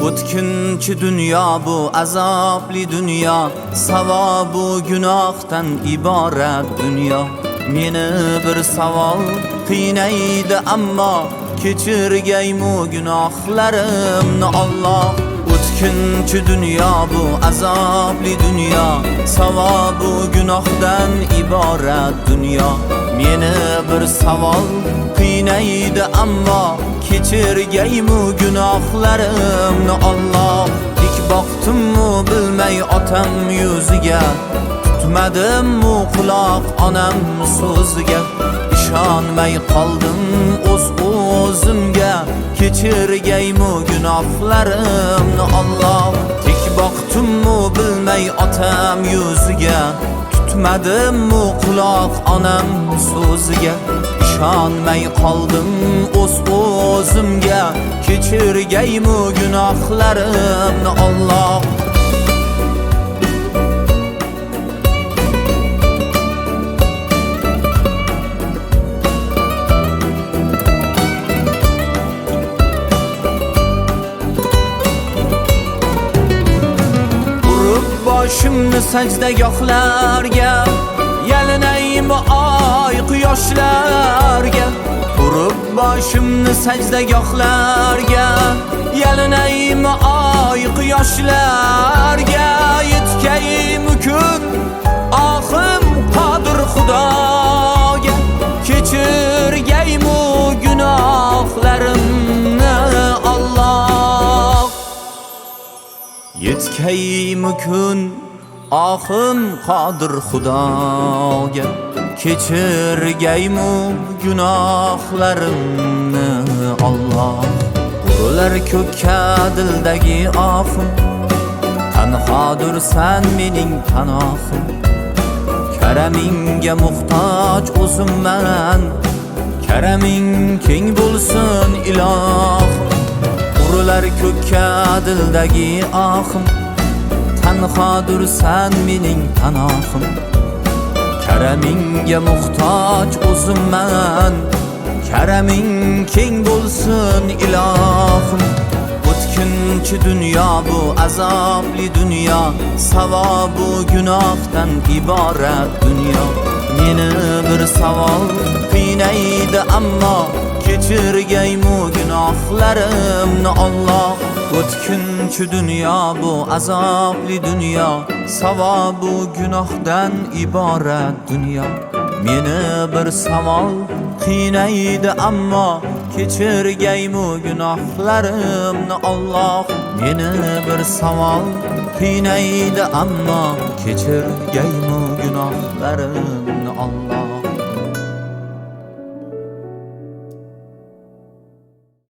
O'tkinchi dunyo bu azobli dunyo, savobu gunohdan iborat dunyo. Meni bir savol qiynaydi ammo, kechirgaymu gunohlarimni Alloh. O'tkinchi dunyo bu azobli dunyo, savobu gunohdan iborat dunyo. Meni bir savol qiynaydi ammo, kechirgaymu gunohlarimni Alloh. Dik boqtimmu bilmay otam yuziga, tutmadimmu quloq onam so'ziga. İshonmay qoldim o'zimga, kechirgaymu gunohlarimni Alloh. Dik boqtimmu bilmay otam yuziga, tutmadimmu quloq onam so'ziga. İshonmay qoldim o'zimga, kechirgaymu gunohlarimni Alloh. Boshimni sajdagohlarga, yalinaymi oy quyoshlarga. Urib boshimni sajdagohlarga, yalinaymi oy quyoshlarga. Yetkaymi kun ohim qodir Xudoga, kechirgaymu gunohlarimni Alloh. Yetkaymi kun ohim qodir Xudoga, kechirgaymu gunohlarimni Alloh. Urilar ko'kka dildagi ohim, tanhodirsan mening panohim. Karamingga muhtoj o'zimman, karaming keng bo'lsin ilohim. Urilar ko'kka dildagi ohim, tanhodirsan mening panohim. Karamingga muhtoj o'zimman, karaming keng bo'lsin ilohim. O'tkinchi dunyo bu azobli dunyo, savobu gunohdan iborat dunyo. Meni bir savol qiynaydi ammo, kechirgaymu gunohlarimni Alloh. O'tkinchi dunyo bu azobli dunyo, savobu gunohdan iborat dunyo. Meni bir savol qiynaydi ammo, kechirgaymu gunohlarimni Alloh. Meni bir savol qiynaydi ammo, kechirgaymu gunohlarimni